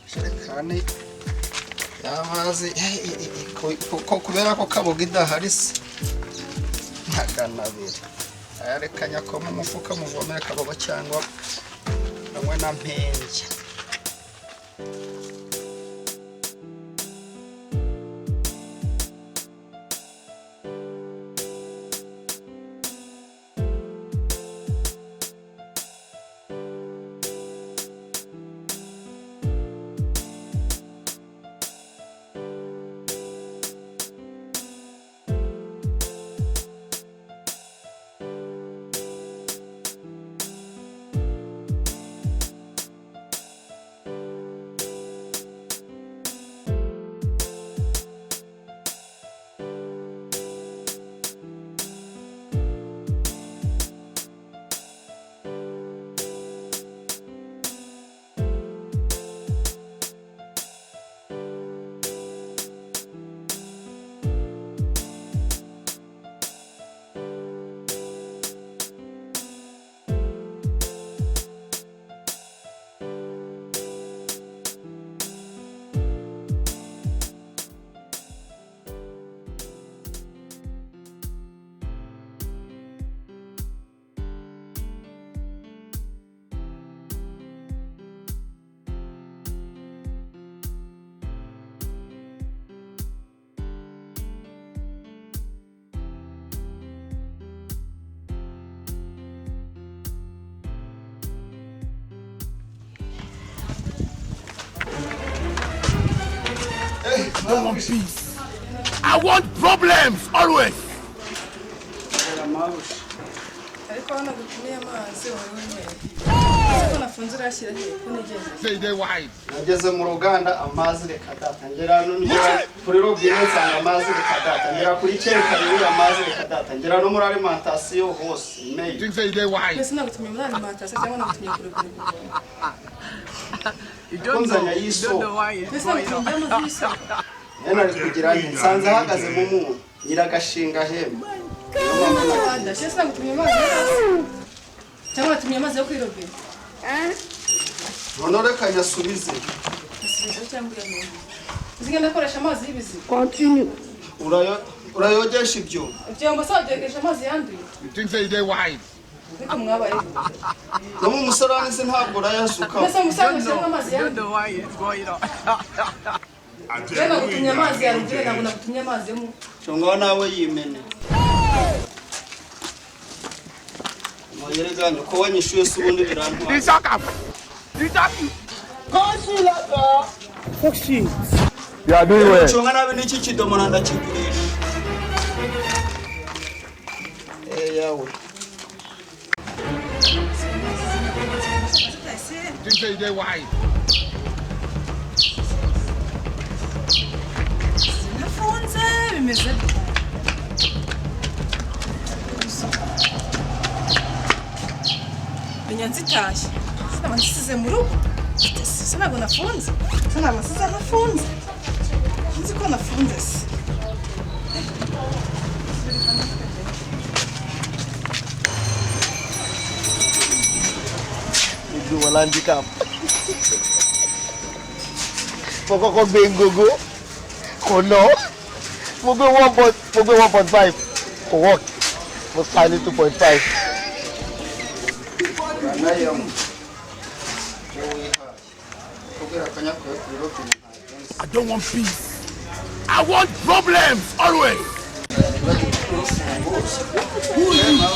Sherekane y'amazi kubera ko kaboga idahari se ntaganabira ayarekanya ko mu mufuka muvomera kaboga cyangwa namwe na mpenge. I want peace. I want problems always. Say they wide. Ngeze mu ruganda amazi rekadata ngera no kuri robine nsanga amazi rekadata ngera kuri cyerekanye amazi rekadata ngera no muri alimentation hose imeye. Think say they wide. Ese nagutumye muri alimentation cyangwa nagutumye kuri You don't know why it's going on. Ena kugira nsanze hagaze mu mu nyiragashinga hemba. Ese nagutumye amazi cyangwa nagutumye amazi yo kuri robine. None reka nyasubize. Uzigenda koresha amazi y'ibiziba. Continue. Urayogesha ibyo. Ibyo ngo sadegesha amazi yanduye. You think say they wide. Niko mwabaye. No mu musarani se ntabwo urayasuka. Ese musanze cyangwa amazi yanduye. Don't know why it's going on. Jana gutumye amazi yanduye ntabwo nagutumye amazi yo mu. Cyangwa nawe yimene. Moyereganya ko wanyishuye se ubundi birantwa. Isaka. You are doing well. Cyangwa nawe n'iki kidomora ndakigurisha. Yawe. You say they wide. Nafunze bimeze. Nyanzitashye. Sina nsize mu rugo. Sina ngo nafunze. Sina amasiza nafunze. Nzi ko nafunze se. Idu walandika. Pokok bengogo. Kono. Mogo 1.5 for work. Was finally 2.5. I don't want peace. I want problems always. Who are you?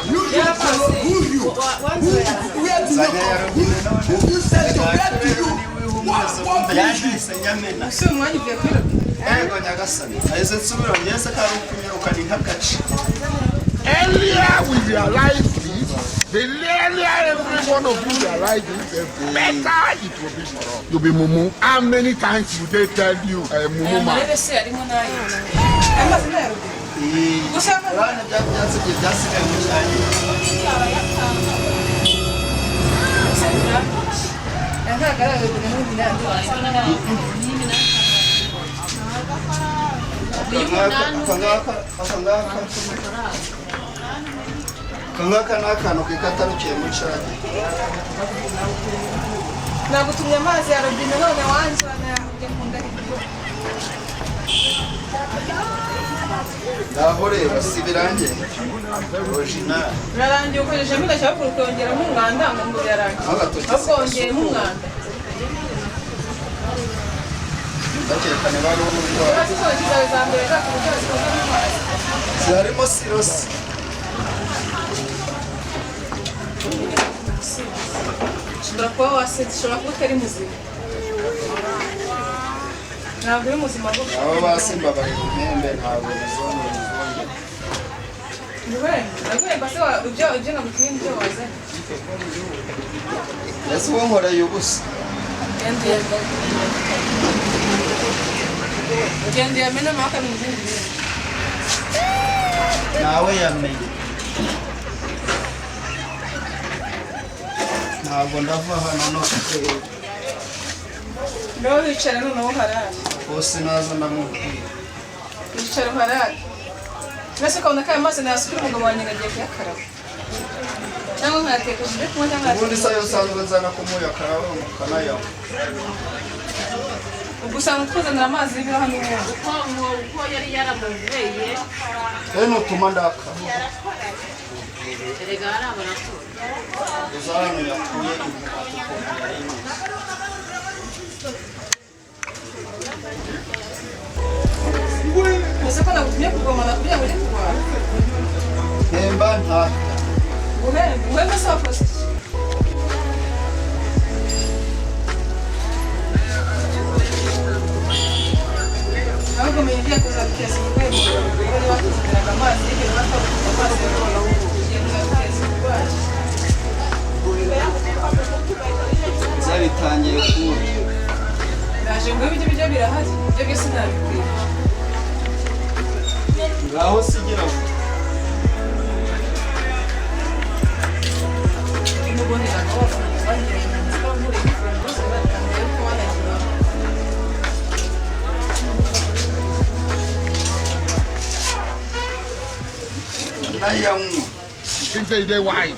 Who are you? Where do you come? Who you said so? Where do you? What is Earlier we realized this, the earlier every one of you realized this, the better it will be for us. You'll be Mumu. How many times would they tell you, Mumu? gusa abana byasigaye byasigaye mu cyane kangaka ni akantu kikatarukiye mu cyane nagutumye amazi ya robine none wanjyana yakunda ngaho rero si birangiye original birarangiye ukoresha mudashaka kongeramo umwanda ngo birarangiye ahubwo wongeyemo umwanda ndakerekane bari umurwayi urazi zawe za mbere zaka uburyo zikozemo amazi ziharimo sirosi ushobora kuba wasetse ushobora kuba utari muzima ntabwo uri muzima gutya abo basimba bari mu mpembe ntabwo bizongera naguhemba se ibyo nagutumye n'ibyo wazanye ese uwo nkoreye ubusa ugenda uyamena amaboko mu zindi bintu nawe yamenye ntabwo ndava hano no niho wicara noneho uharara bose naza ndamubwira wicara uharara mbese ukabona ko ayo mazi nayasukira umugabo wanjye ngagiye kuyakaraba cyangwa nkayatekesha ibyo kunywa cyangwa ubundi se ayo usanzwe nzana kumuyakaraho mukanayanywa ubwo usanga twuzanira amazi y'ibiro hano ubundi uko yari yaramuveye nutuma ndaka erega hari abarakuru uzahano yakuye mbese ko nagutumye kuvomana kugira ngo ujye kurwara mpemba ntaka uhemba se wakoze iki ahubwo menya ugiye kuzaguteza uburwayi mu mubiri niba wakuzaniraga amazi y'igihe bakabukuza amazi y'ibiro ugiye kuzaguteza uburwayi zabitangiye kuba ndaje ngo ibyo biryo birahari ibyo byose nabikwiye ngaho sigira ngo umuboneraga wafunze bagiye mu nzu bavura ingofero zose batangiye ko banagira nayanywa Things say they white.